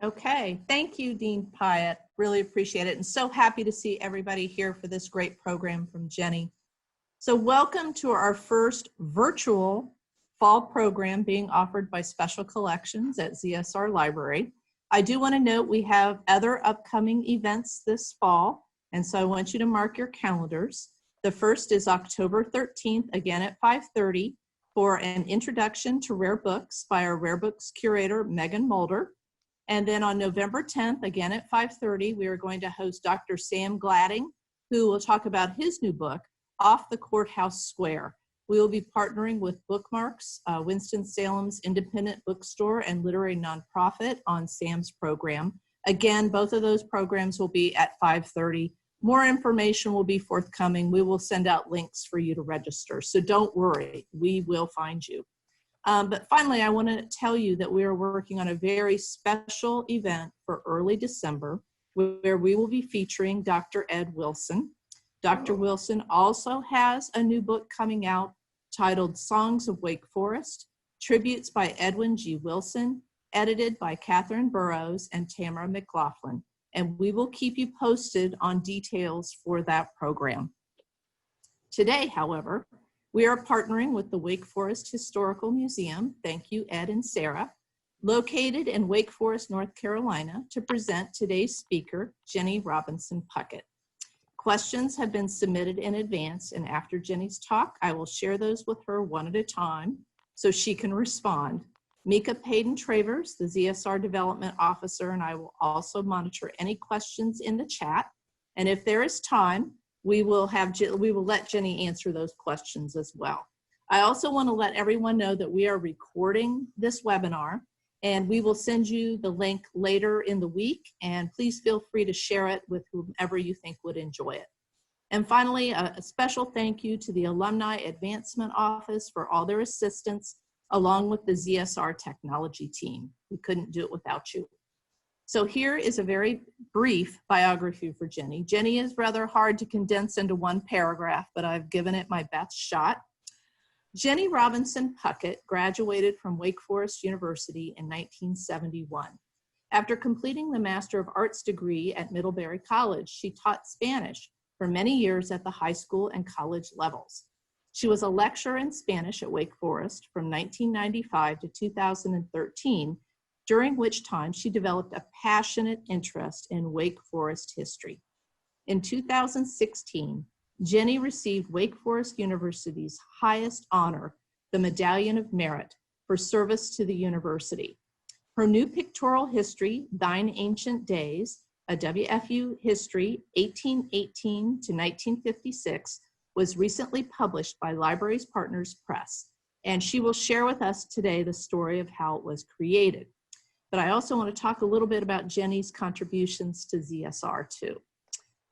Okay, thank you, Dean Puckett. Really appreciate it, and so happy to see everybody here for this great program from Jenny. So welcome to our first virtual fall program being offered by Special Collections at ZSR Library. I do want to note we have other upcoming events this fall, and so I want you to mark your calendars. The first is October 13th, again at 5:30, for an introduction to rare books by our rare books curator, Megan Mulder. And then on November 10th, again at 5:30, we are going to host Dr. Sam Gladding, who will talk about his new book, Off the Courthouse Square. We will be partnering with Bookmarks, Winston-Salem's independent bookstore and literary nonprofit on Sam's program. Again, both of those programs will be at 5:30. More information will be forthcoming. We will send out links for you to register. So don't worry, we will find you. But finally, I want to tell you that we are working on a very special event for early December where we will be featuring Dr. Ed Wilson. Dr. Wilson also has a new book coming out titled Songs of Wake Forest, Tributes by Edwin G. Wilson, edited by Catherine Burrows and Tamara McLaughlin. And we will keep you posted on details for that program. Today, however, we are partnering with the Wake Forest Historical Museum, thank you Ed and Sarah, located in Wake Forest, North Carolina, to present today's speaker, Jenny Robinson Puckett. Questions have been submitted in advance, and after Jenny's talk, I will share those with her one at a time so she can respond. Mika Payden-Travers, the ZSR Development Officer, and I will also monitor any questions in the chat. And if there is time, we will let Jenny answer those questions as well. I also want to let everyone know that we are recording this webinar, and we will send you the link later in the week, and please feel free to share it with whomever you think would enjoy it. And finally, a special thank you to the Alumni Advancement Office for all their assistance, along with the ZSR technology team. We couldn't do it without you. So here is a very brief biography for Jenny. Jenny is rather hard to condense into one paragraph, but I've given it my best shot. Jenny Robinson Puckett graduated from Wake Forest University in 1971. After completing the Master of Arts degree at Middlebury College, she taught Spanish for many years at the high school and college levels. She was a lecturer in Spanish at Wake Forest from 1995 to 2013, during which time she developed a passionate interest in Wake Forest history. In 2016, Jenny received Wake Forest University's highest honor, the Medallion of Merit, for service to the university. Her new pictorial history, Thine Ancient Days, a WFU History 1818 to 1956, was recently published by Libraries Partners Press, and she will share with us today the story of how it was created. But I also want to talk a little bit about Jenny's contributions to ZSR too.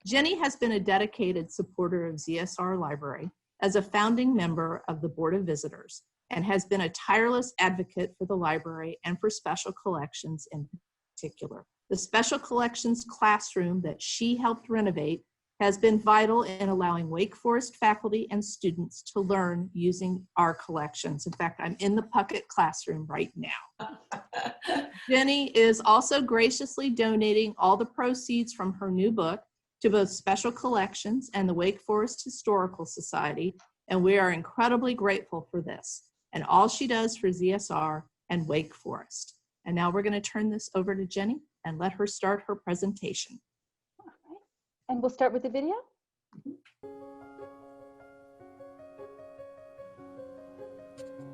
Jenny has been a dedicated supporter of ZSR Library as a founding member of the Board of Visitors and has been a tireless advocate for the library and for Special Collections in particular. The Special Collections classroom that she helped renovate has been vital in allowing Wake Forest faculty and students to learn using our collections. In fact, I'm in the Puckett classroom right now. Jenny is also graciously donating all the proceeds from her new book to both Special Collections and the Wake Forest Historical Society, and we are incredibly grateful for this and all she does for ZSR and Wake Forest. And now we're going to turn this over to Jenny and let her start her presentation. And we'll start with the video.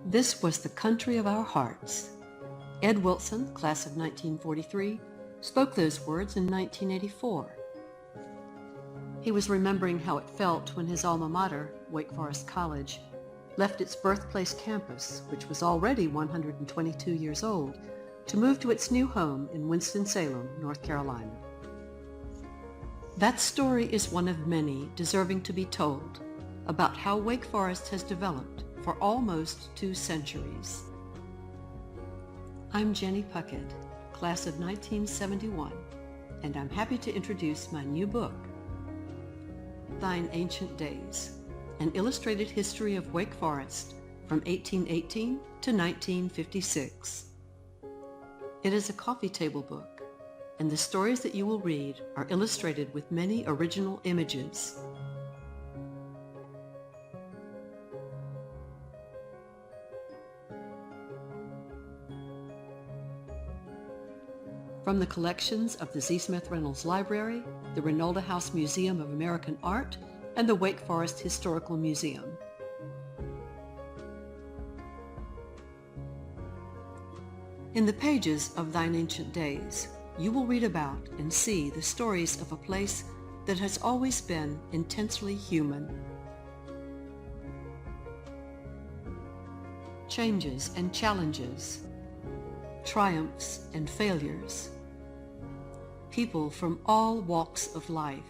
This was the country of our hearts. Ed Wilson, class of 1943, spoke those words in 1984. He was remembering how it felt when his alma mater, Wake Forest College, left its birthplace campus, which was already 122 years old, to move to its new home in Winston-Salem, North Carolina. That story is one of many deserving to be told about how Wake Forest has developed for almost 2 centuries. I'm Jenny Puckett, class of 1971, and I'm happy to introduce my new book, Thine Ancient Days, an illustrated history of Wake Forest from 1818 to 1956. It is a coffee table book and the stories that you will read are illustrated with many original images. From the collections of the Z. Smith Reynolds Library, the Reynolda House Museum of American Art, and the Wake Forest Historical Museum. In the pages of Thine Ancient Days, you will read about and see the stories of a place that has always been intensely human. Changes and challenges, triumphs and failures, people from all walks of life,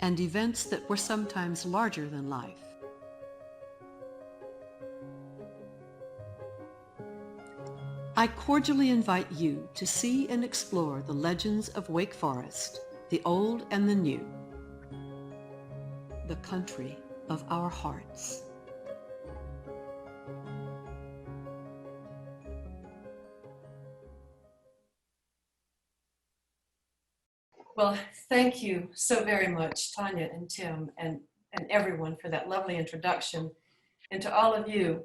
and events that were sometimes larger than life. I cordially invite you to see and explore the legends of Wake Forest, the old and the new, the country of our hearts. Well, thank you so very much, Tanya and Tim and everyone for that lovely introduction. And to all of you,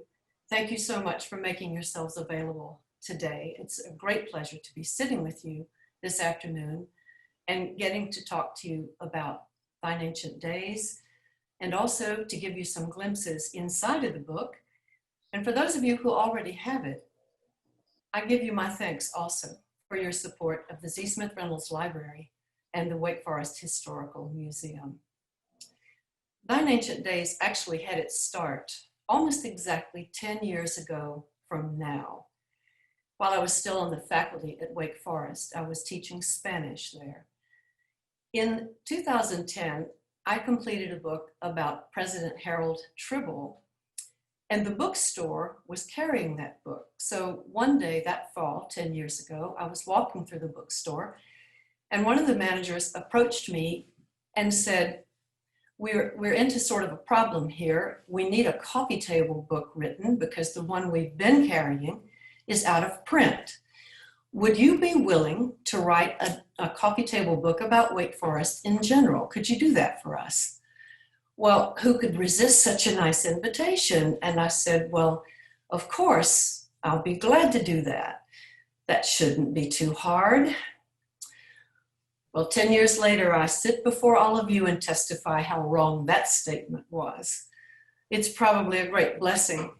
thank you so much for making yourselves available today. It's a great pleasure to be sitting with you this afternoon and getting to talk to you about Thine Ancient Days, and also to give you some glimpses inside of the book. And for those of you who already have it, I give you my thanks also for your support of the Z. Smith Reynolds Library and the Wake Forest Historical Museum. Thine Ancient Days actually had its start almost exactly 10 years ago from now. While I was still on the faculty at Wake Forest, I was teaching Spanish there. In 2010, I completed a book about President Harold Tribble, and the bookstore was carrying that book. So one day that fall, 10 years ago, I was walking through the bookstore, and one of the managers approached me and said, we're into sort of a problem here. We need a coffee table book written because the one we've been carrying is out of print. Would you be willing to write a coffee table book about Wake Forest in general? Could you do that for us? Well, who could resist such a nice invitation? And I said, well, of course, I'll be glad to do that. That shouldn't be too hard. Well, 10 years later, I sit before all of you and testify how wrong that statement was. It's probably a great blessing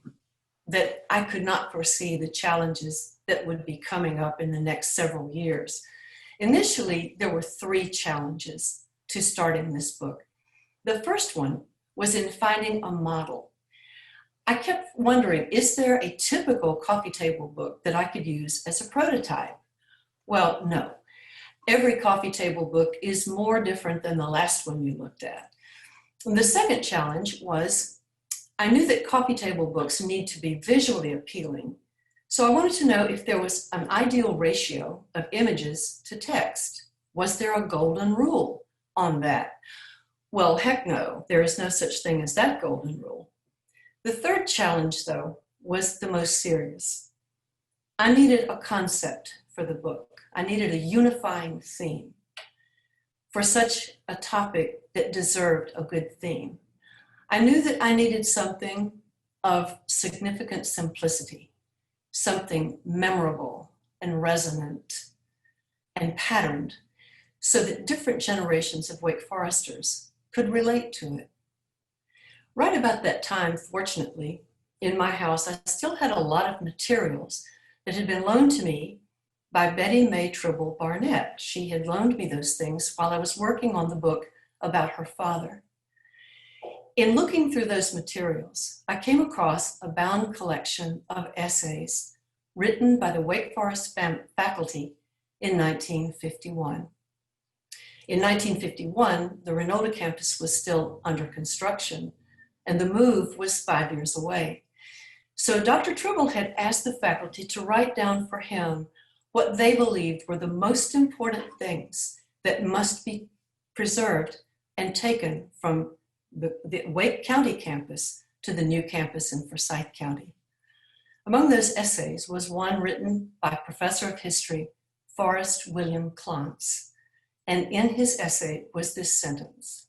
that I could not foresee the challenges that would be coming up in the next several years. Initially, there were 3 challenges to starting this book. The first one was in finding a model. I kept wondering, is there a typical coffee table book that I could use as a prototype? Well, no. Every coffee table book is more different than the last one you looked at. And the second challenge was, I knew that coffee table books need to be visually appealing. So I wanted to know if there was an ideal ratio of images to text. Was there a golden rule on that? Well, heck no, there is no such thing as that golden rule. The third challenge, though, was the most serious. I needed a concept for the book. I needed a unifying theme for such a topic that deserved a good theme. I knew that I needed something of significant simplicity, something memorable and resonant and patterned, so that different generations of Wake Foresters could relate to it. Right about that time, fortunately, in my house, I still had a lot of materials that had been loaned to me by Betty Mae Tribble Barnett. She had loaned me those things while I was working on the book about her father. In looking through those materials, I came across a bound collection of essays written by the Wake Forest faculty in 1951. In 1951, the Reynolda campus was still under construction, and the move was 5 years away. So Dr. Tribble had asked the faculty to write down for him what they believed were the most important things that must be preserved and taken from the Wake County campus to the new campus in Forsyth County. Among those essays was one written by a professor of history Forrest William Clontz, and in his essay was this sentence: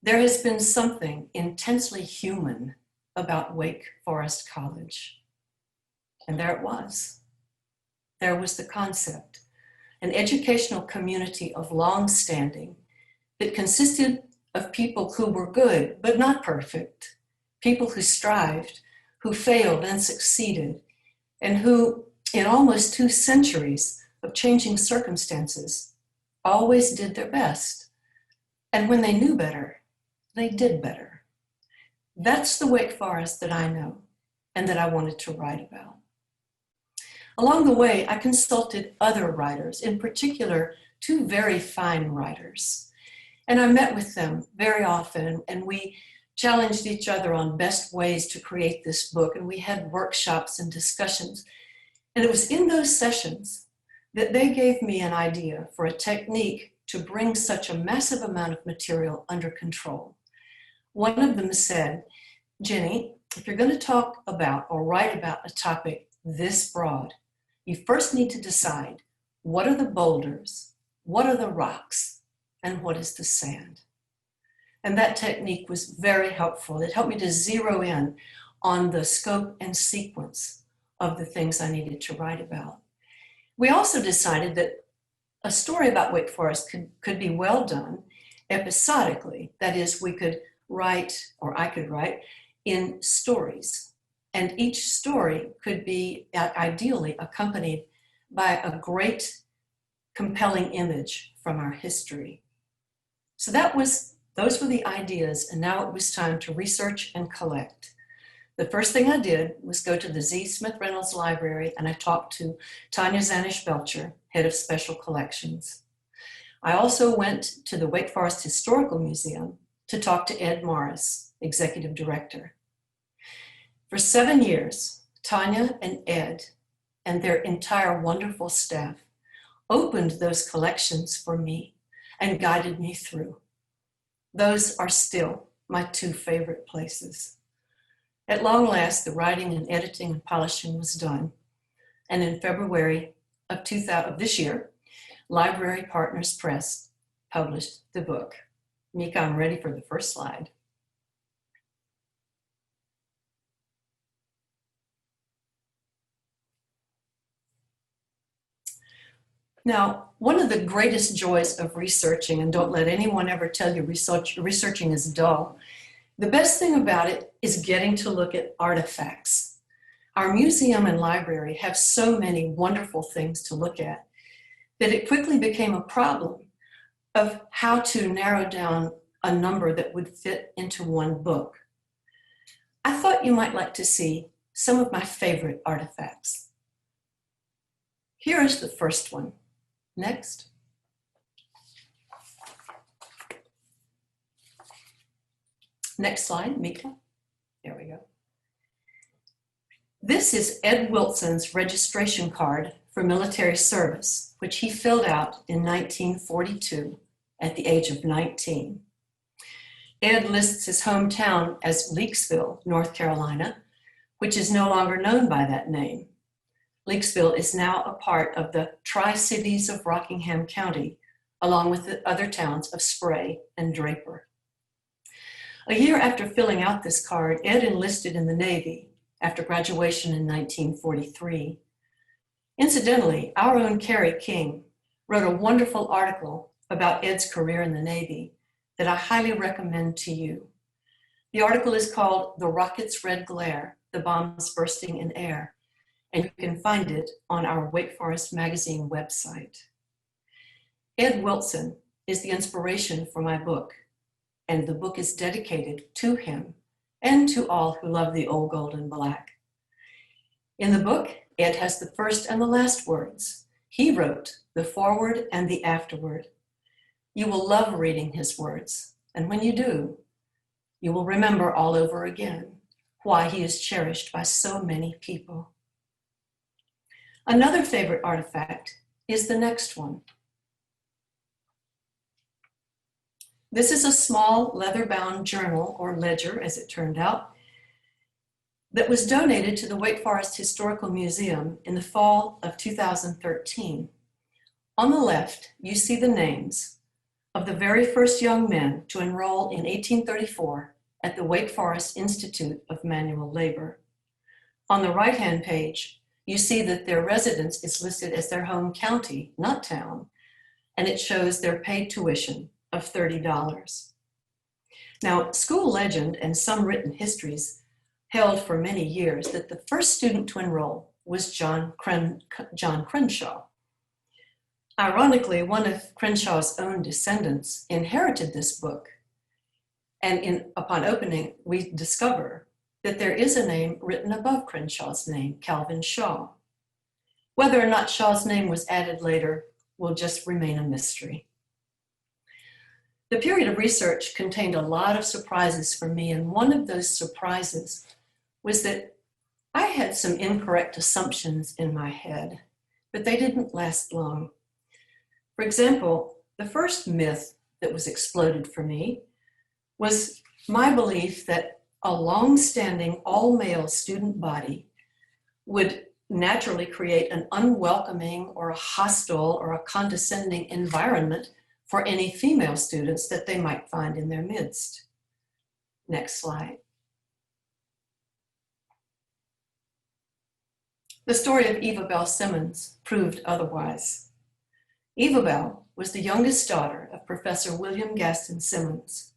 "There has been something intensely human about Wake Forest College." And there it was. There was the concept, an educational community of long standing that consisted of people who were good but not perfect, people who strived, who failed and succeeded, and who, in almost 2 centuries of changing circumstances, always did their best. And when they knew better, they did better. That's the Wake Forest that I know and that I wanted to write about. Along the way, I consulted other writers, in particular, 2 very fine writers. And I met with them very often, and we challenged each other on best ways to create this book, and we had workshops and discussions. And it was in those sessions that they gave me an idea for a technique to bring such a massive amount of material under control. One of them said, "Jenny, if you're going to talk about or write about a topic this broad, you first need to decide what are the boulders, what are the rocks, and what is the sand." And that technique was very helpful. It helped me to zero in on the scope and sequence of the things I needed to write about. We also decided that a story about Wake Forest could be well done episodically. That is, we could write, or I could write, in stories. And each story could be ideally accompanied by a great, compelling image from our history. So those were the ideas, and now it was time to research and collect. The first thing I did was go to the Z. Smith Reynolds Library, and I talked to Tanya Zanish-Belcher, head of special collections. I also went to the Wake Forest Historical Museum to talk to Ed Morris, executive director. For 7 years, Tanya and Ed and their entire wonderful staff opened those collections for me and guided me through. Those are still my 2 favorite places. At long last, the writing and editing and polishing was done. And in February of this year, Library Partners Press published the book. Mika, I'm ready for the first slide. Now, one of the greatest joys of researching, and don't let anyone ever tell you researching is dull, the best thing about it is getting to look at artifacts. Our museum and library have so many wonderful things to look at that it quickly became a problem of how to narrow down a number that would fit into one book. I thought you might like to see some of my favorite artifacts. Here is the first one. Next. Next slide, Mika. There we go. This is Ed Wilson's registration card for military service, which he filled out in 1942 at the age of 19. Ed lists his hometown as Leakesville, North Carolina, which is no longer known by that name. Leakesville is now a part of the Tri-Cities of Rockingham County, along with the other towns of Spray and Draper. A year after filling out this card, Ed enlisted in the Navy after graduation in 1943. Incidentally, our own Carrie King wrote a wonderful article about Ed's career in the Navy that I highly recommend to you. The article is called "The Rocket's Red Glare, the Bombs Bursting in Air," and you can find it on our Wake Forest Magazine website. Ed Wilson is the inspiration for my book, and the book is dedicated to him and to all who love the old gold and black. In the book, Ed has the first and the last words. He wrote the foreword and the afterword. You will love reading his words, and when you do, you will remember all over again why he is cherished by so many people. Another favorite artifact is the next one. This is a small leather-bound journal, or ledger as it turned out. that was donated to the Wake Forest Historical Museum in the fall of 2013. On the left, you see the names of the very first young men to enroll in 1834 at the Wake Forest Institute of Manual Labor. On the right-hand page, you see that their residence is listed as their home county, not town, and it shows their paid tuition of $30. Now, school legend and some written histories held for many years that the first student to enroll was John Crenshaw. Ironically, one of Crenshaw's own descendants inherited this book, and upon opening, we discover that there is a name written above Crenshaw's name, Calvin Shaw. Whether or not Shaw's name was added later will just remain a mystery. The period of research contained a lot of surprises for me, and one of those surprises was that I had some incorrect assumptions in my head, but they didn't last long. For example, the first myth that was exploded for me was my belief that a long-standing all-male student body would naturally create an unwelcoming or a hostile or a condescending environment for any female students that they might find in their midst. Next slide. The story of Eva Bell Simmons proved otherwise. Eva Bell was the youngest daughter of Professor William Gaston Simmons.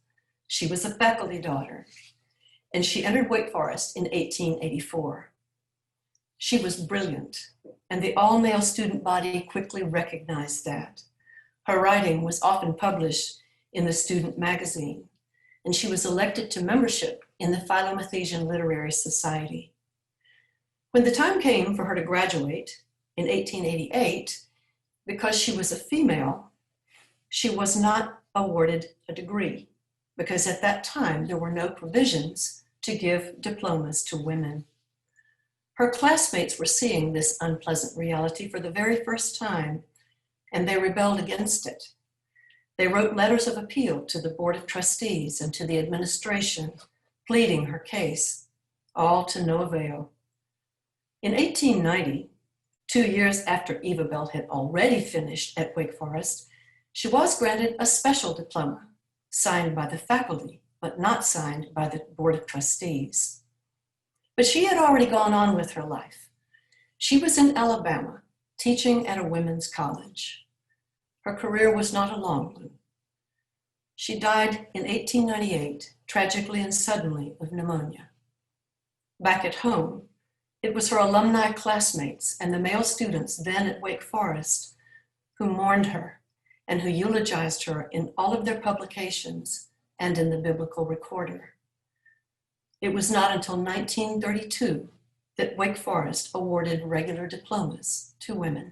She was a faculty daughter, and she entered Wake Forest in 1884. She was brilliant, and the all-male student body quickly recognized that. Her writing was often published in the student magazine, and she was elected to membership in the Philomathesian Literary Society. When the time came for her to graduate in 1888, because she was a female, she was not awarded a degree, because at that time there were no provisions to give diplomas to women. Her classmates were seeing this unpleasant reality for the very first time, and they rebelled against it. They wrote letters of appeal to the Board of Trustees and to the administration, pleading her case, all to no avail. In 1890, 2 years after Eva Bell had already finished at Wake Forest, she was granted a special diploma, signed by the faculty, but not signed by the Board of Trustees. But she had already gone on with her life. She was in Alabama, teaching at a women's college. Her career was not a long one. She died in 1898, tragically and suddenly, of pneumonia. Back at home, it was her alumni classmates and the male students then at Wake Forest who mourned her and who eulogized her in all of their publications and in the Biblical Recorder. It was not until 1932 that Wake Forest awarded regular diplomas to women.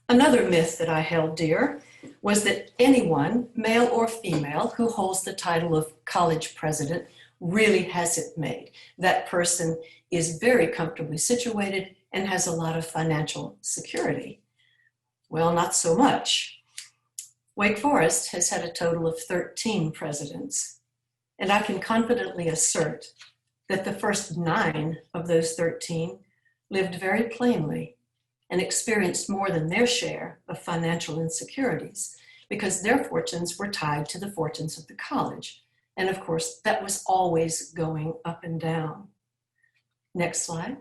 Another myth that I held dear was that anyone, male or female, who holds the title of college president really has it made. That person is very comfortably situated and has a lot of financial security. Well, not so much. Wake Forest has had a total of 13 presidents, and I can confidently assert that the first 9 of those 13 lived very plainly and experienced more than their share of financial insecurities because their fortunes were tied to the fortunes of the college. And of course, that was always going up and down. Next slide.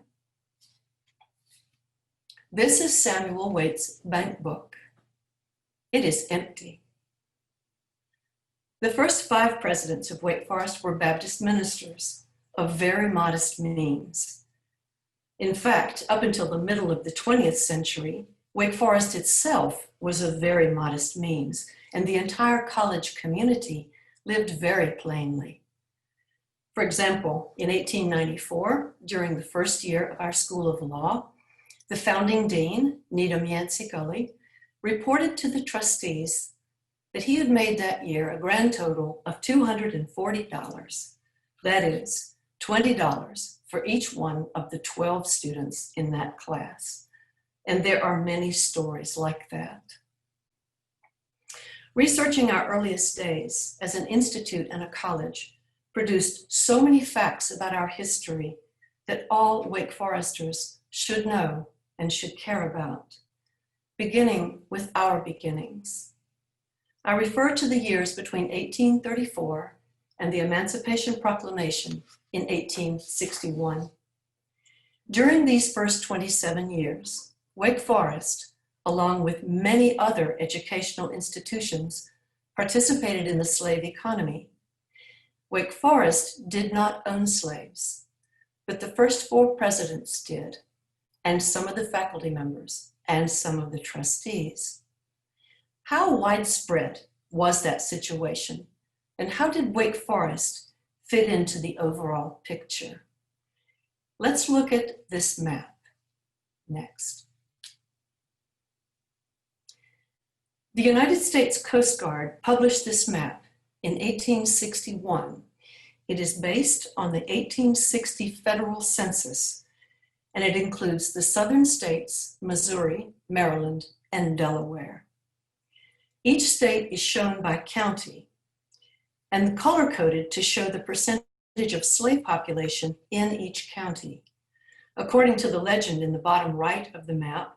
This is Samuel Waite's bank book. It is empty. The first 5 presidents of Wake Forest were Baptist ministers of very modest means. In fact, up until the middle of the 20th century, Wake Forest itself was of very modest means, and the entire college community lived very plainly. For example, in 1894, during the first year of our School of Law, the founding dean, Needham Yancey Gully, reported to the trustees that he had made that year a grand total of $240. That is, $20 for each one of the 12 students in that class. And there are many stories like that. Researching our earliest days as an institute and a college produced so many facts about our history that all Wake Foresters should know and should care about, beginning with our beginnings. I refer to the years between 1834 and the Emancipation Proclamation in 1861. During these first 27 years, Wake Forest, along with many other educational institutions, participated in the slave economy. Wake Forest did not own slaves, but the first 4 presidents did, and some of the faculty members, and some of the trustees. How widespread was that situation, and how did Wake Forest fit into the overall picture? Let's look at this map next. The United States Coast Guard published this map in 1861. It is based on the 1860 federal census, and it includes the southern states, Missouri, Maryland, and Delaware. Each state is shown by county and color-coded to show the percentage of slave population in each county. According to the legend in the bottom right of the map,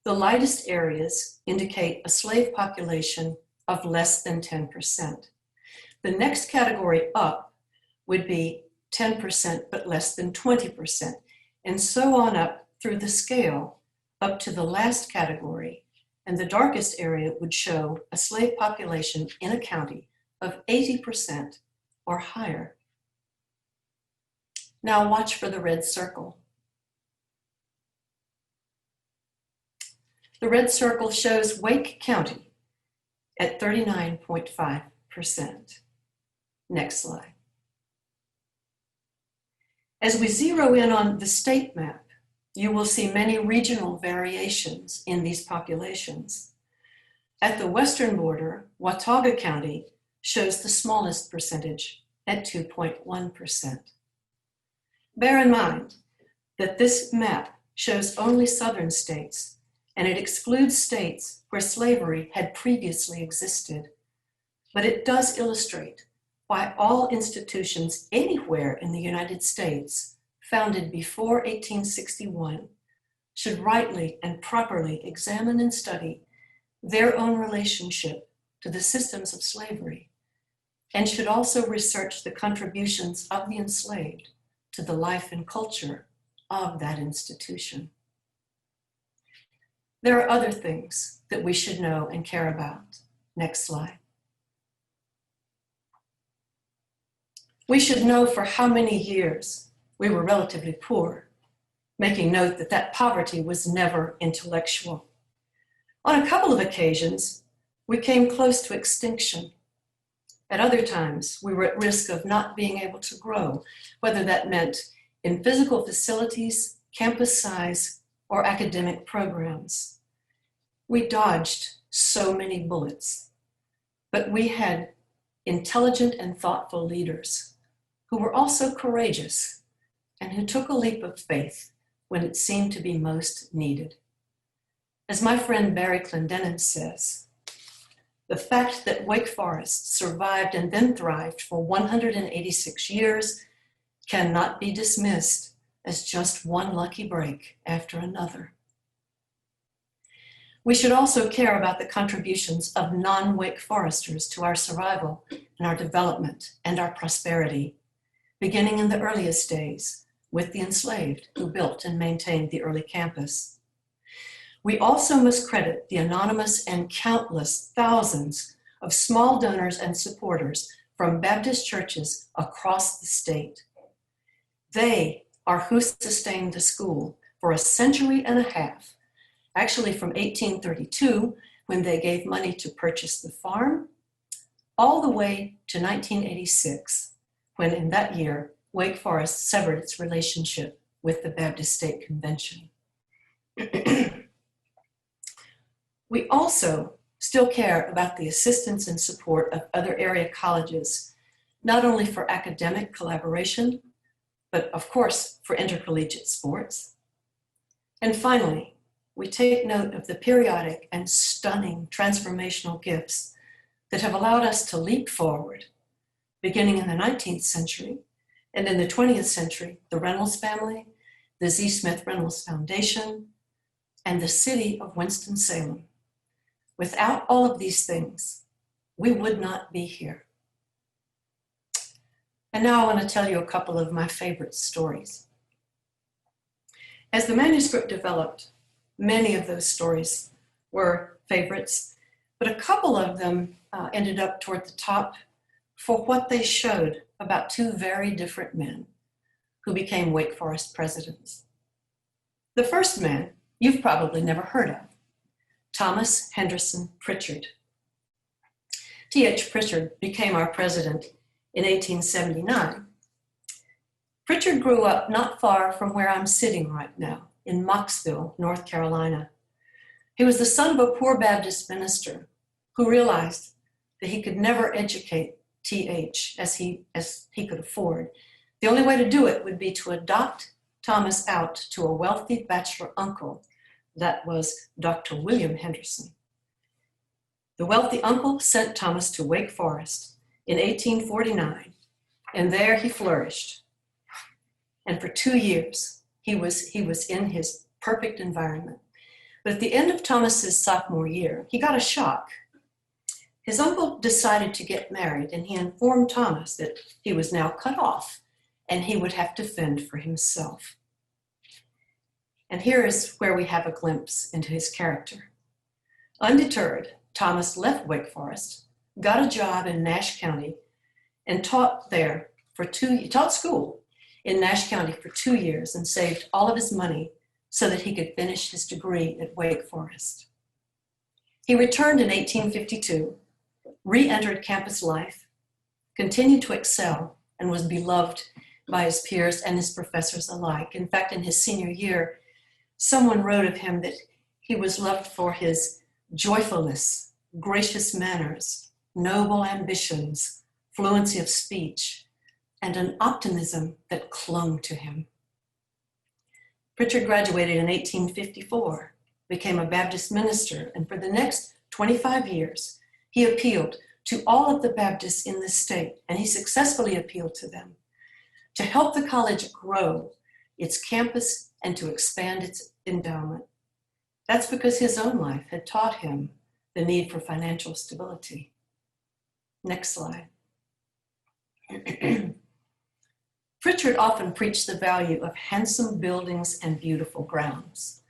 the lightest areas indicate a slave population of less than 10%. The next category up would be 10% but less than 20%, and so on up through the scale up to the last category, and the darkest area would show a slave population in a county of 80% or higher. Now watch for the red circle. The red circle shows Wake County at 39.5%. Next slide. As we zero in on the state map, you will see many regional variations in these populations. At the western border, Watauga County shows the smallest percentage at 2.1%. Bear in mind that this map shows only southern states, and it excludes states where slavery had previously existed. But it does illustrate why all institutions anywhere in the United States founded before 1861 should rightly and properly examine and study their own relationship to the systems of slavery, and should also research the contributions of the enslaved to the life and culture of that institution. There are other things that we should know and care about. Next slide. We should know for how many years we were relatively poor, making note that that poverty was never intellectual. On a couple of occasions, we came close to extinction. At other times, we were at risk of not being able to grow, whether that meant in physical facilities, campus size, or academic programs. We dodged so many bullets, but we had intelligent and thoughtful leaders who were also courageous and who took a leap of faith when it seemed to be most needed. As my friend Barry Clendenin says, the fact that Wake Forest survived and then thrived for 186 years cannot be dismissed as just one lucky break after another. We should also care about the contributions of non-Wake Foresters to our survival and our development and our prosperity, beginning in the earliest days with the enslaved who built and maintained the early campus. We also must credit the anonymous and countless thousands of small donors and supporters from Baptist churches across the state. They are who sustained the school for a century and a half, actually from 1832, when they gave money to purchase the farm, all the way to 1986, when in that year, Wake Forest severed its relationship with the Baptist State Convention. We also still care about the assistance and support of other area colleges, not only for academic collaboration, but of course for intercollegiate sports. And finally, we take note of the periodic and stunning transformational gifts that have allowed us to leap forward, beginning in the 19th century, and in the 20th century, the Reynolds family, the Z. Smith Reynolds Foundation, and the city of Winston-Salem. Without all of these things, we would not be here. And now I want to tell you a couple of my favorite stories. As the manuscript developed, many of those stories were favorites, but a couple of them ended up toward the top for what they showed about two very different men who became Wake Forest presidents. The first man you've probably never heard of, Thomas Henderson Pritchard. T.H. Pritchard became our president in 1879. Pritchard grew up not far from where I'm sitting right now, in Mocksville, North Carolina. He was the son of a poor Baptist minister who realized that he could never educate T.H. as he could afford. The only way to do it would be to adopt Thomas out to a wealthy bachelor uncle that was Dr. William Henderson. The wealthy uncle sent Thomas to Wake Forest in 1849, and there he flourished. And for 2 years, he was in his perfect environment. But at the end of Thomas's sophomore year, he got a shock. His uncle decided to get married, and he informed Thomas that he was now cut off and he would have to fend for himself. And here is where we have a glimpse into his character. Undeterred, Thomas left Wake Forest, got a job in Nash County, and taught school in Nash County for 2 years and saved all of his money so that he could finish his degree at Wake Forest. He returned in 1852, re-entered campus life, continued to excel, and was beloved by his peers and his professors alike. In fact, in his senior year, someone wrote of him that he was loved for his joyfulness, gracious manners, noble ambitions, fluency of speech, and an optimism that clung to him. Pritchard graduated in 1854, became a Baptist minister, and for the next 25 years, he appealed to all of the Baptists in the state, and he successfully appealed to them to help the college grow its campus and to expand its endowment. That's because his own life had taught him the need for financial stability. Next slide. Pritchard often preached the value of handsome buildings and beautiful grounds.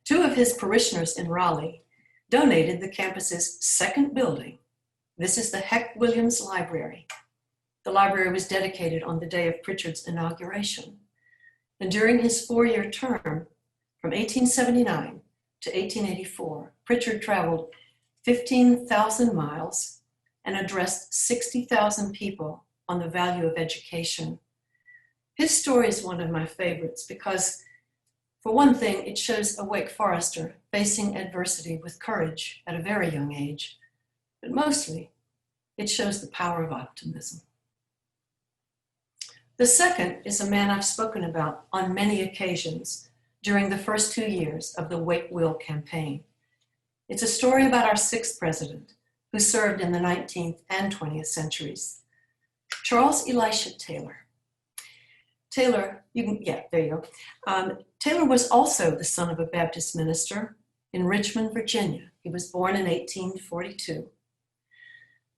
2 of his parishioners in Raleigh donated the campus's second building. This is the Heck Williams Library. The library was dedicated on the day of Pritchard's inauguration. And during his 4-year term, from 1879 to 1884, Pritchard traveled 15,000 miles and addressed 60,000 people on the value of education. His story is one of my favorites because, for one thing, it shows a Wake Forester facing adversity with courage at a very young age, but mostly it shows the power of optimism. The second is a man I've spoken about on many occasions during the first 2 years of the Wake Will campaign. It's a story about our 6th president who served in the 19th and 20th centuries, Charles Elisha Taylor. Taylor was also the son of a Baptist minister in Richmond, Virginia. He was born in 1842.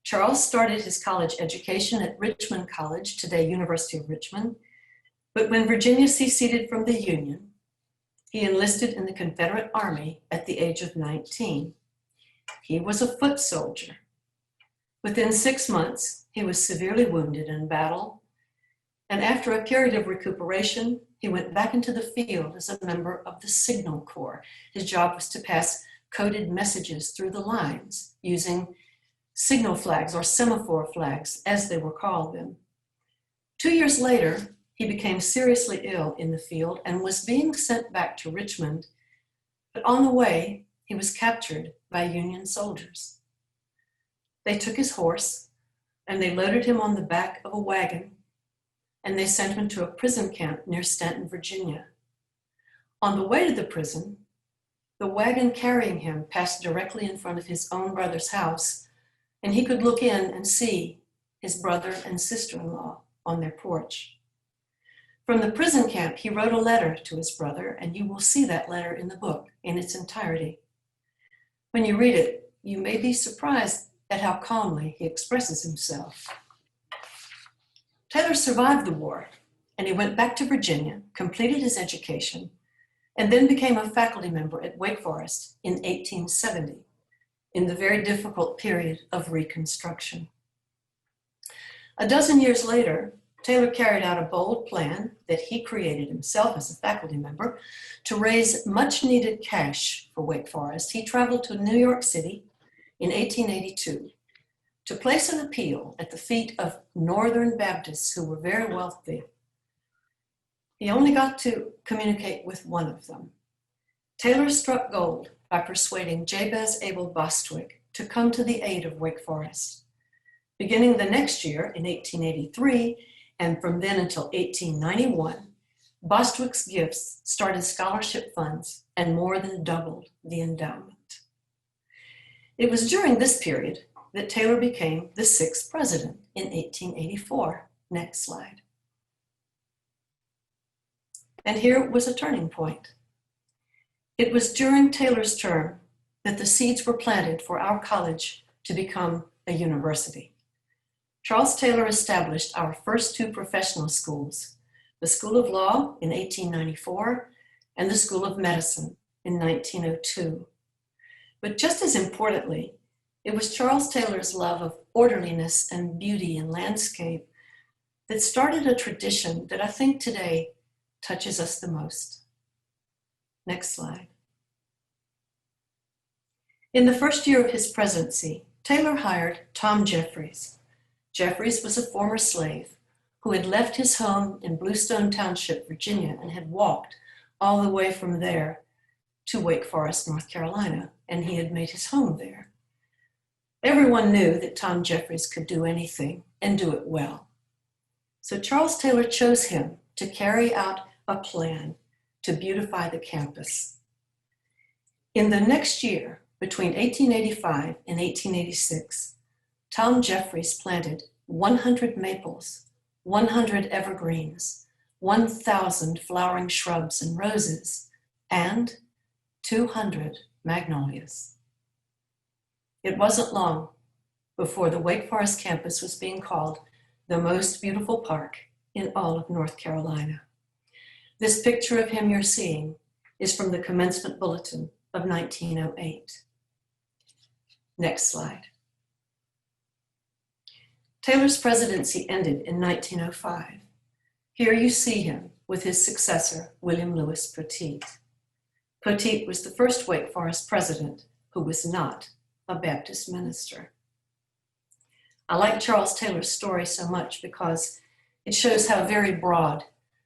Charles started his college education at Richmond College, today University of Richmond, but when Virginia seceded from the Union, he enlisted in the Confederate Army at the age of 19. He was a foot soldier. Within 6 months, he was severely wounded in battle, and after a period of recuperation, he went back into the field as a member of the Signal Corps. His job was to pass coded messages through the lines using signal flags or semaphore flags, as they were called then. 2 years later, he became seriously ill in the field and was being sent back to Richmond, but on the way, he was captured by Union soldiers. They took his horse and they loaded him on the back of a wagon and they sent him to a prison camp near Stanton, Virginia. On the way to the prison, the wagon carrying him passed directly in front of his own brother's house, and he could look in and see his brother and sister-in-law on their porch. From the prison camp, he wrote a letter to his brother, and you will see that letter in the book in its entirety. When you read it, you may be surprised at how calmly he expresses himself. Taylor survived the war, and he went back to Virginia, completed his education, and then became a faculty member at Wake Forest in 1870, in the very difficult period of Reconstruction. A dozen years later, Taylor carried out a bold plan that he created himself as a faculty member to raise much needed cash for Wake Forest. He traveled to New York City in 1882 to place an appeal at the feet of Northern Baptists who were very wealthy. He only got to communicate with one of them. Taylor struck gold by persuading Jabez Abel Bostwick to come to the aid of Wake Forest. Beginning the next year, in 1883, and from then until 1891, Bostwick's gifts started scholarship funds and more than doubled the endowment. It was during this period that Taylor became the 6th president in 1884. Next slide. And here was a turning point. It was during Taylor's term that the seeds were planted for our college to become a university. Charles Taylor established our first 2 professional schools, the School of Law in 1894 and the School of Medicine in 1902. But just as importantly, it was Charles Taylor's love of orderliness and beauty in landscape that started a tradition that I think today touches us the most. Next slide. In the first year of his presidency, Taylor hired Tom Jeffries. Jeffries was a former slave who had left his home in Bluestone Township, Virginia, and had walked all the way from there to Wake Forest, North Carolina, and he had made his home there. Everyone knew that Tom Jeffries could do anything and do it well. So Charles Taylor chose him to carry out a plan to beautify the campus. In the next year, between 1885 and 1886, Tom Jeffries planted 100 maples, 100 evergreens, 1,000 flowering shrubs and roses, and 200 magnolias. It wasn't long before the Wake Forest campus was being called the most beautiful park in all of North Carolina. This picture of him you're seeing is from the commencement bulletin of 1908. Next slide. Taylor's presidency ended in 1905. Here you see him with his successor, William Lewis Petit. Poteet was the first Wake Forest president who was not a Baptist minister. I like Charles Taylor's story so much because it shows how very broad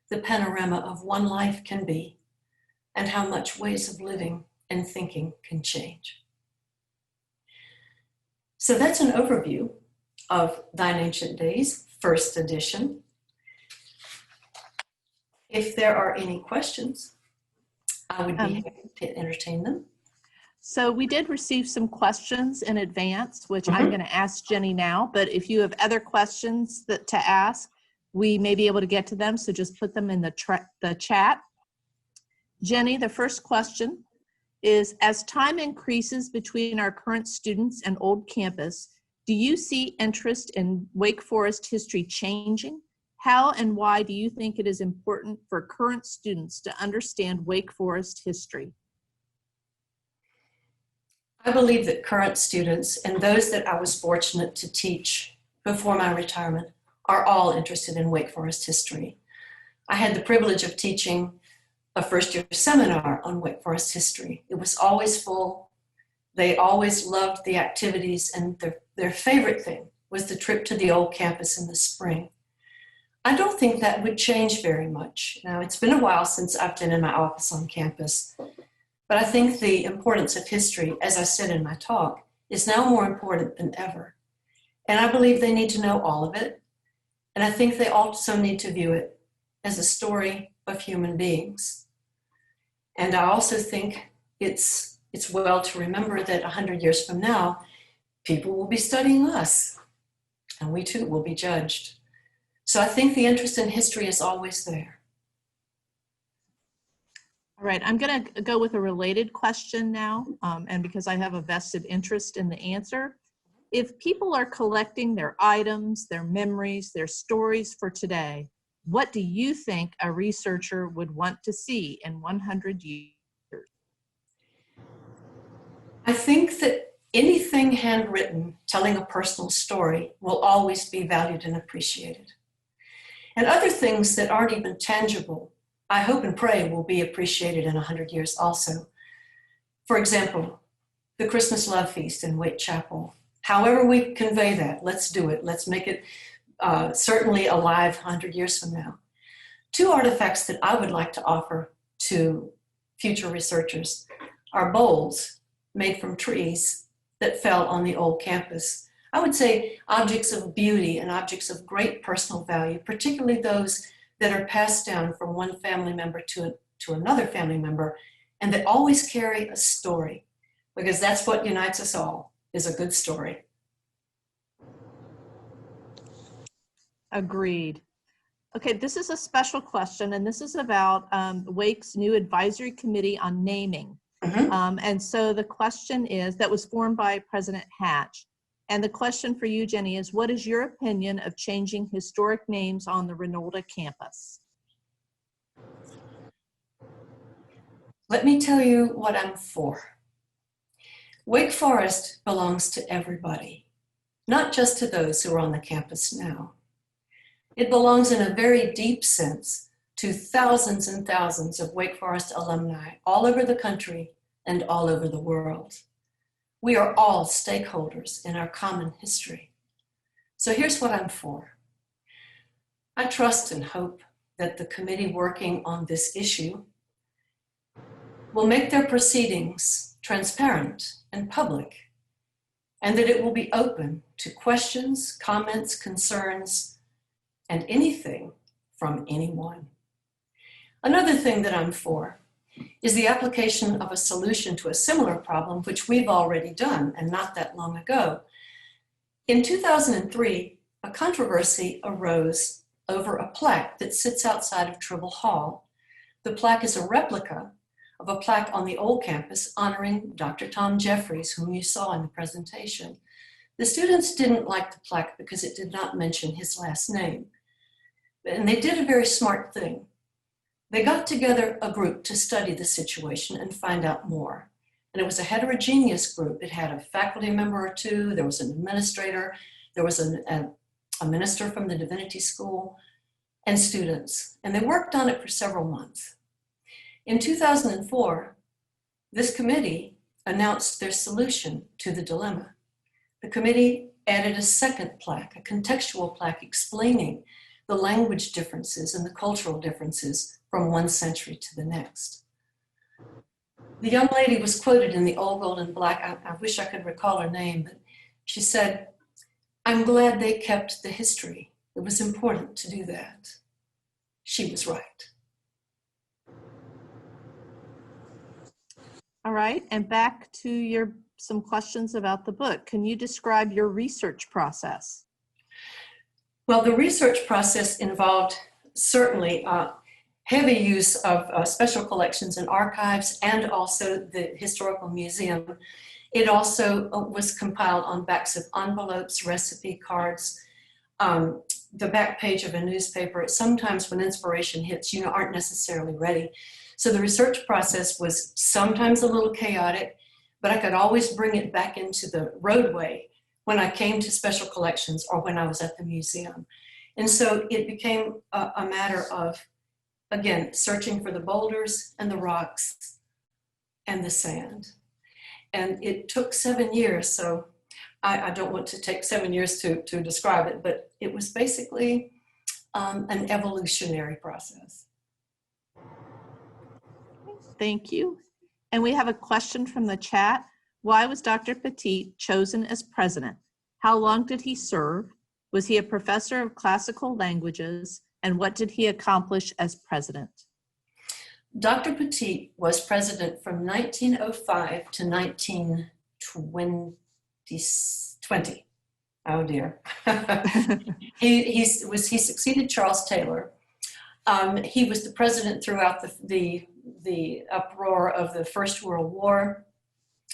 the panorama of one life can be and how much ways of living and thinking can change. So that's an overview of Thine Ancient Days, first edition. If there are any questions, I would be happy to entertain them. So we did receive some questions in advance, which I'm going to ask Jenny now, but if you have other questions to ask, we may be able to get to them, so just put them in the chat. Jenny, the first question is, as time increases between our current students and old campus, do you see interest in Wake Forest history changing? How and why do you think it is important for current students to understand Wake Forest history? I believe that current students and those that I was fortunate to teach before my retirement are all interested in Wake Forest history. I had the privilege of teaching a first-year seminar on Wake Forest history. It was always full. They always loved the activities, and their favorite thing was the trip to the old campus in the spring. I don't think that would change very much. Now, it's been a while since I've been in my office on campus, but I think the importance of history, as I said in my talk, is now more important than ever. And I believe they need to know all of it. And I think they also need to view it as a story of human beings. And I also think it's well to remember that 100 years from now, people will be studying us. and we too will be judged. So I think the interest in history is always there. All right, I'm going to go with a related question now, and because I have a vested interest in the answer. If people are collecting their items, their memories, their stories for today, what do you think a researcher would want to see in 100 years? I think that anything handwritten telling a personal story will always be valued and appreciated. And other things that aren't even tangible, I hope and pray will be appreciated in 100 years also. For example, the Christmas Love Feast in Waite Chapel. However we convey that, let's do it. Let's make it certainly alive 100 years from now. Two artifacts that I would like to offer to future researchers are bowls made from trees that fell on the old campus. I would say objects of beauty and objects of great personal value, particularly those that are passed down from one family member to another family member, and that always carry a story, because that's what unites us all, is a good story. Agreed. Okay, this is a special question, and this is about Wake's new advisory committee on naming. And so the question is, that was formed by President Hatch. And the question for you, Jenny, is what is your opinion of changing historic names on the Renolda campus? Let me tell you what I'm for. Wake Forest belongs to everybody, not just to those who are on the campus now. It belongs in a very deep sense to thousands and thousands of Wake Forest alumni all over the country and all over the world. We are all stakeholders in our common history. So here's what I'm for. I trust and hope that the committee working on this issue will make their proceedings transparent and public, and that it will be open to questions, comments, concerns, and anything from anyone. Another thing that I'm for is the application of a solution to a similar problem, which we've already done and not that long ago. In 2003, a controversy arose over a plaque that sits outside of Tribble Hall. The plaque is a replica of a plaque on the old campus honoring Dr. Tom Jeffries, whom you saw in the presentation. The students didn't like the plaque because it did not mention his last name. And they did a very smart thing. They got together a group to study the situation and find out more. And it was a heterogeneous group. It had a faculty member or two, there was an administrator, there was a minister from the Divinity School, and students. And they worked on it for several months. In 2004, this committee announced their solution to the dilemma. The committee added a second plaque, a contextual plaque explaining the language differences and the cultural differences from one century to the next. The young lady was quoted in the Old Gold and Black. I wish I could recall her name, but she said, "I'm glad they kept the history. It was important to do that." She was right. All right, and back to some questions about the book. Can you describe your research process? Well, the research process involved certainly heavy use of special collections and archives, and also the Historical Museum. It also was compiled on backs of envelopes, recipe cards, the back page of a newspaper. Sometimes when inspiration hits, you aren't necessarily ready. So the research process was sometimes a little chaotic, but I could always bring it back into the roadway when I came to special collections or when I was at the museum. And so it became a matter of, again, searching for the boulders and the rocks and the sand. And it took 7 years, so I don't want to take 7 years to describe it, but it was basically an evolutionary process. Thank you. And we have a question from the chat. Why was Dr. Petit chosen as president? How long did he serve? Was he a professor of classical languages? And what did he accomplish as president? Dr. Petit was president from 1905 to 1920. Oh dear. He succeeded Charles Taylor. He was the president throughout the uproar of the First World War.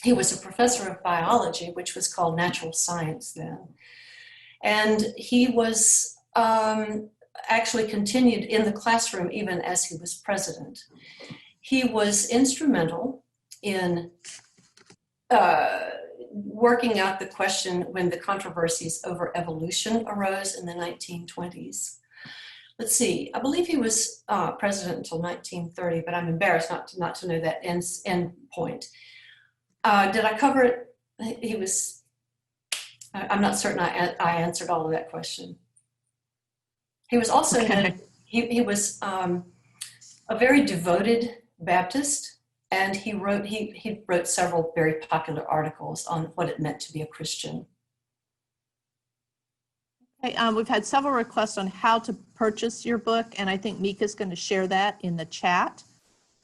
He was a professor of biology, which was called natural science then. And he was actually continued in the classroom even as he was president. He was instrumental in working out the question when the controversies over evolution arose in the 1920s. Let's see, I believe he was president until 1930, but I'm embarrassed not to know that end point. Did I cover it? He was, I'm not certain I answered all of that question. He was also, Okay. he was a very devoted Baptist, and he wrote several very popular articles on what it meant to be a Christian. Okay, we've had several requests on how to purchase your book, and I think Mika's going to share that in the chat.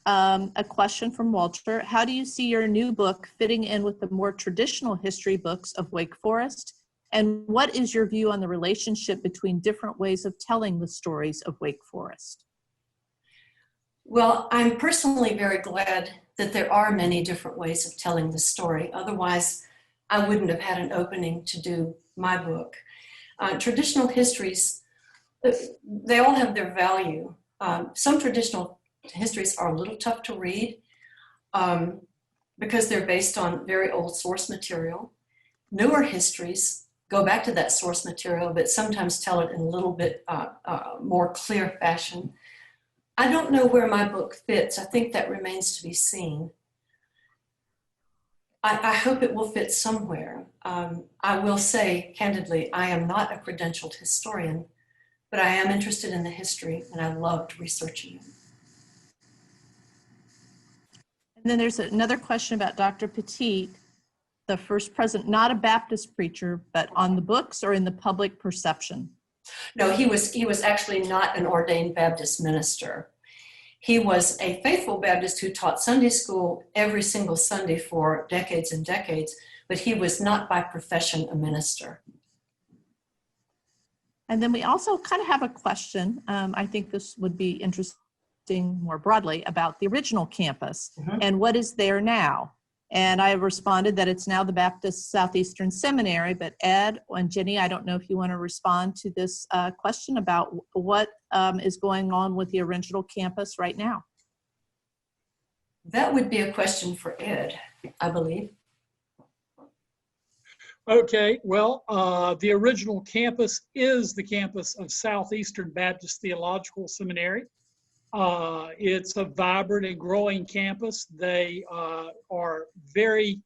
A question from Walter: how do you see your new book fitting in with the more traditional history books of Wake Forest? And what is your view on the relationship between different ways of telling the stories of Wake Forest? Well, I'm personally very glad that there are many different ways of telling the story. Otherwise, I wouldn't have had an opening to do my book. Traditional histories, they all have their value. Some traditional histories are a little tough to read because they're based on very old source material. Newer histories go back to that source material, but sometimes tell it in a little bit more clear fashion. I don't know where my book fits. I think that remains to be seen. I hope it will fit somewhere. I will say candidly, I am not a credentialed historian, but I am interested in the history and I loved researching it. And then there's another question about Dr. Petit, the first president, not a Baptist preacher, but on the books or in the public perception? No, he was actually not an ordained Baptist minister. He was a faithful Baptist who taught Sunday school every single Sunday for decades and decades, but he was not by profession a minister. And then we also kind of have a question. I think this would be interesting more broadly about the original campus and what is there now. And I responded that it's now the Baptist Southeastern Seminary, but Ed and Jenny, I don't know if you want to respond to this question about what is going on with the original campus right now. That would be a question for Ed, I believe. Okay, well, the original campus is the campus of Southeastern Baptist Theological Seminary. It's a vibrant and growing campus. They are very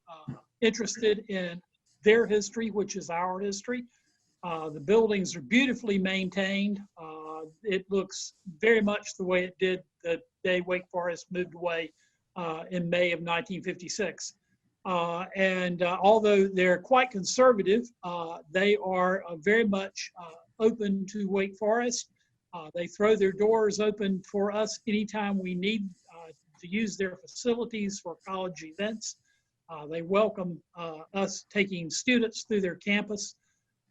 interested in their history, which is our history. The buildings are beautifully maintained. It looks very much the way it did the day Wake Forest moved away in May of 1956. And although they're quite conservative, they are very much open to Wake Forest. They throw their doors open for us anytime we need to use their facilities for college events. They welcome us taking students through their campus,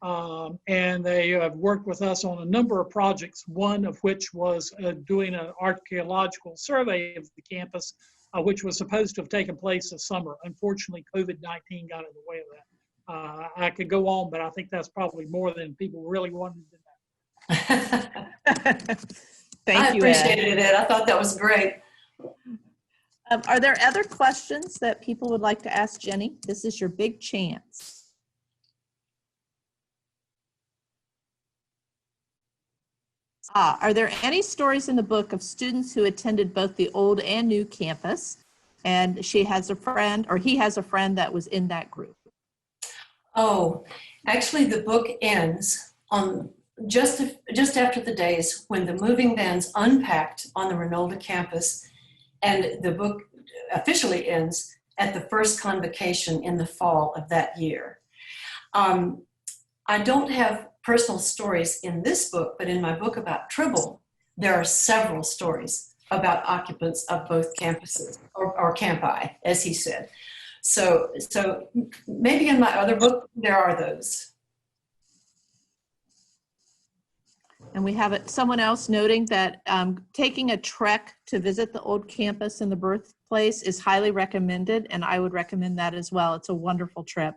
and they have worked with us on a number of projects, one of which was doing an archaeological survey of the campus, which was supposed to have taken place this summer. Unfortunately, COVID-19 got in the way of that. I could go on, but I think that's probably more than people really wanted to know. Thank you, appreciated Ed. it, Ed. I thought that was great. Are there other questions that people would like to ask Jenny? This is your big chance. Are there any stories in the book of students who attended both the old and new campus? And she has a friend, or he has a friend that was in that group. Oh, actually the book ends on just after the days when the moving vans unpacked on the Renolda campus, and the book officially ends at the first convocation in the fall of that year. I don't have personal stories in this book, but in my book about Tribble, there are several stories about occupants of both campuses, or campi, as he said. So maybe in my other book, there are those. And we have someone else noting that taking a trek to visit the old campus and the birthplace is highly recommended, and I would recommend that as well. It's a wonderful trip.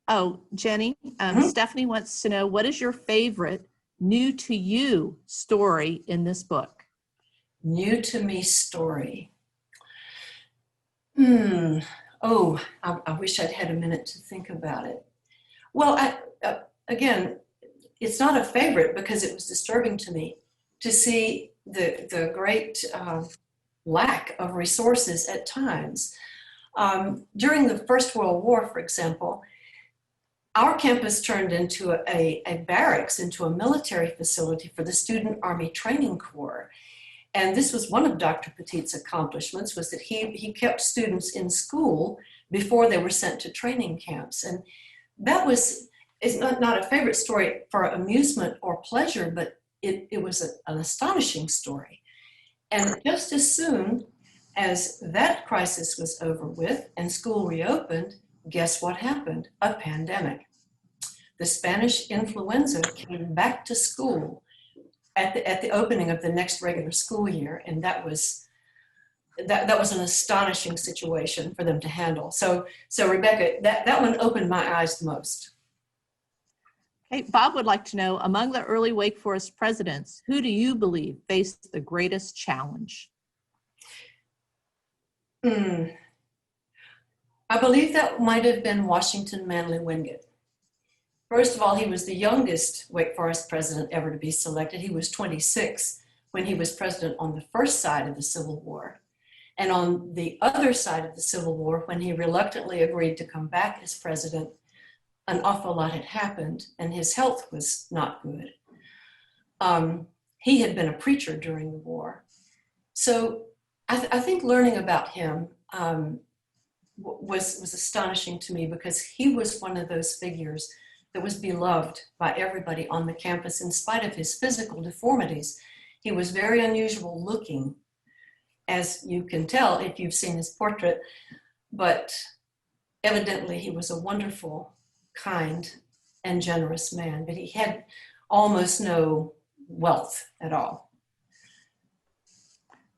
Oh, Jenny, Stephanie wants to know, what is your favorite new to you story in this book? New to me story. Oh, I wish I'd had a minute to think about it. Well, again, it's not a favorite because it was disturbing to me to see the great lack of resources at times. During the First World War, for example, our campus turned into a barracks, into a military facility for the Student Army Training Corps. And this was one of Dr. Petit's accomplishments, was that he kept students in school before they were sent to training camps. And that it's not a favorite story for amusement or pleasure, but it was an astonishing story. And just as soon as that crisis was over with and school reopened, guess what happened? A pandemic. The Spanish influenza came back to school at the opening of the next regular school year, and that was an astonishing situation for them to handle. So Rebecca, that one opened my eyes the most. Okay, Bob would like to know, among the early Wake Forest presidents, who do you believe faced the greatest challenge? I believe that might have been Washington Manley Wingate. First of all, he was the youngest Wake Forest president ever to be selected. He was 26 when he was president on the first side of the Civil War. And on the other side of the Civil War, when he reluctantly agreed to come back as president, an awful lot had happened and his health was not good. He had been a preacher during the war. So I think learning about him was astonishing to me, because he was one of those figures that was beloved by everybody on the campus in spite of his physical deformities. He was very unusual looking, as you can tell if you've seen his portrait, but evidently he was a wonderful, kind, and generous man, but he had almost no wealth at all.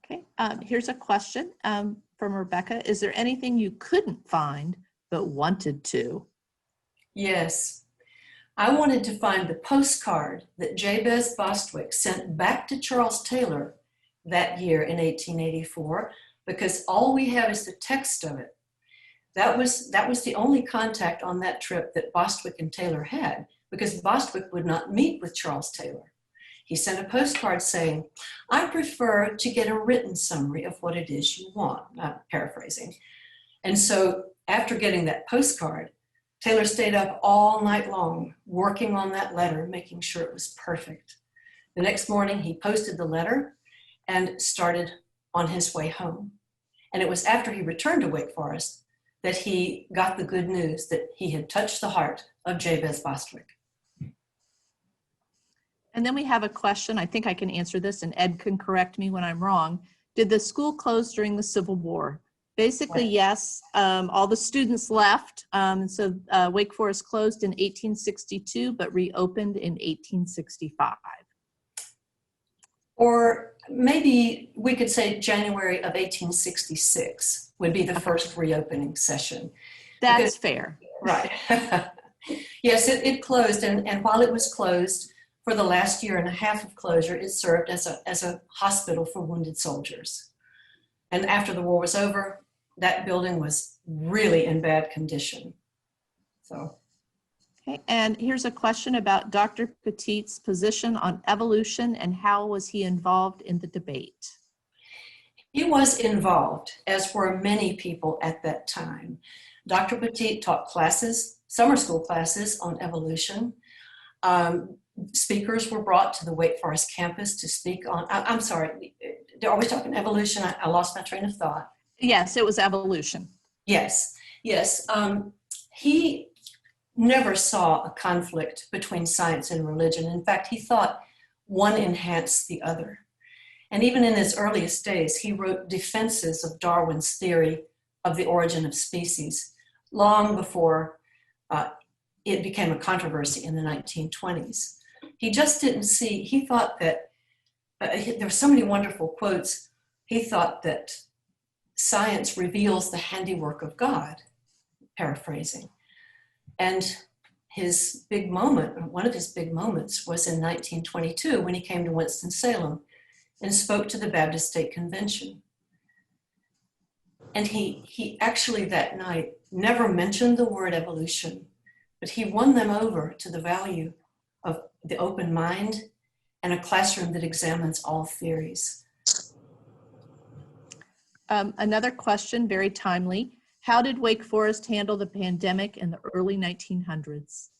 Okay, here's a question from Rebecca. Is there anything you couldn't find but wanted to? Yes. I wanted to find the postcard that Jabez Bostwick sent back to Charles Taylor that year in 1884, because all we have is the text of it. That was the only contact on that trip that Bostwick and Taylor had, because Bostwick would not meet with Charles Taylor. He sent a postcard saying, "I prefer to get a written summary of what it is you want," I'm paraphrasing. And so after getting that postcard, Taylor stayed up all night long working on that letter, making sure it was perfect. The next morning, he posted the letter and started on his way home. And it was after he returned to Wake Forest that he got the good news that he had touched the heart of Jabez Bostwick. And then we have a question, I think I can answer this, and Ed can correct me when I'm wrong. Did the school close during the Civil War? Basically, yes. All the students left. So Wake Forest closed in 1862, but reopened in 1865. Or maybe we could say January of 1866 would be the first reopening session. That's fair. Right. Yes, it closed, and while it was closed for the last year and a half of closure, it served as a hospital for wounded soldiers. And after the war was over, that building was really in bad condition. So. Okay, and here's a question about Dr. Petit's position on evolution and how was he involved in the debate? He was involved, as were many people at that time. Dr. Petit taught classes, summer school classes on evolution. Speakers were brought to the Wake Forest campus to speak on, I'm sorry, are we talking evolution? I lost my train of thought. Yes, it was evolution. Yes. He never saw a conflict between science and religion. In fact, he thought one enhanced the other. And even in his earliest days, he wrote defenses of Darwin's theory of the origin of species, long before it became a controversy in the 1920s. He just didn't see, he thought that, there were so many wonderful quotes. He thought that science reveals the handiwork of God, paraphrasing. And his big moment, one of his big moments, was in 1922 when he came to Winston-Salem and spoke to the Baptist State Convention. And he actually that night never mentioned the word evolution, but he won them over to the value of the open mind and a classroom that examines all theories. Another question, very timely. How did Wake Forest handle the pandemic in the early 1900s?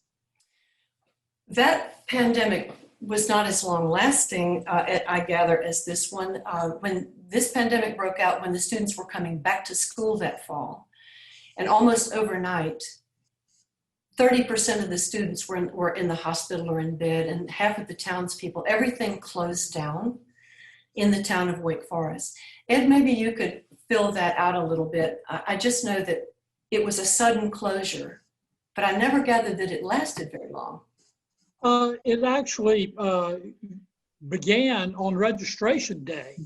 That pandemic was not as long lasting, I gather, as this one. When this pandemic broke out, when the students were coming back to school that fall, and almost overnight, 30% of the students were in the hospital or in bed, and half of the townspeople, everything closed down in the town of Wake Forest. Ed, maybe you could fill that out a little bit. I just know that it was a sudden closure, but I never gathered that it lasted very long. It actually began on registration day.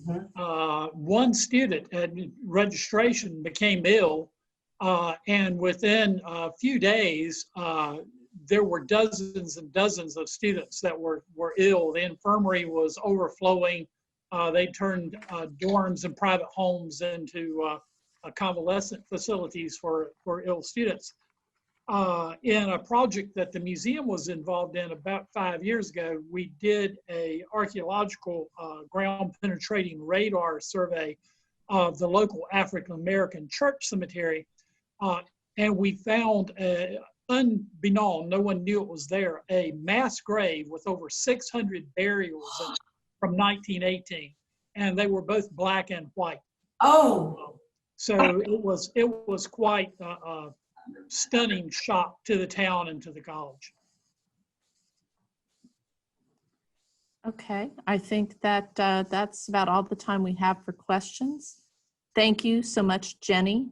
One student at registration became ill, and within a few days, there were dozens and dozens of students that were ill. The infirmary was overflowing. They turned dorms and private homes into convalescent facilities for ill students. In a project that the museum was involved in about 5 years ago, we did a archaeological ground penetrating radar survey of the local African American church cemetery, and we found, unbeknown, no one knew it was there, a mass grave with over 600 burials in it from 1918, and they were both black and white. Oh, so it was quite stunning shock to the town and to the college. Okay, I think that that's about all the time we have for questions. Thank you so much, Jenny,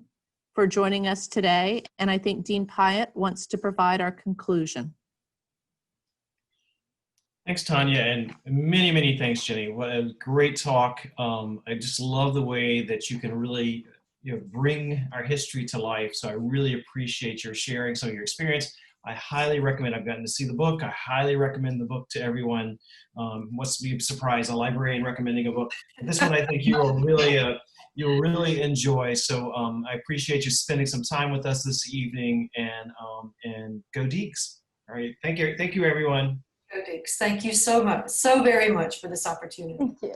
for joining us today. And I think Dean Puckett wants to provide our conclusion. Thanks, Tanya, and many, many thanks, Jenny. What a great talk. I just love the way that you can really bring our history to life. So I really appreciate your sharing some of your experience. I highly recommend, I've gotten to see the book. I highly recommend the book to everyone. What's to be surprised, a librarian recommending a book. This one I think you'll really enjoy. So I appreciate you spending some time with us this evening, and go Deeks. All right, thank you everyone. go Deeks. Thank you so much, so very much for this opportunity. Thank you.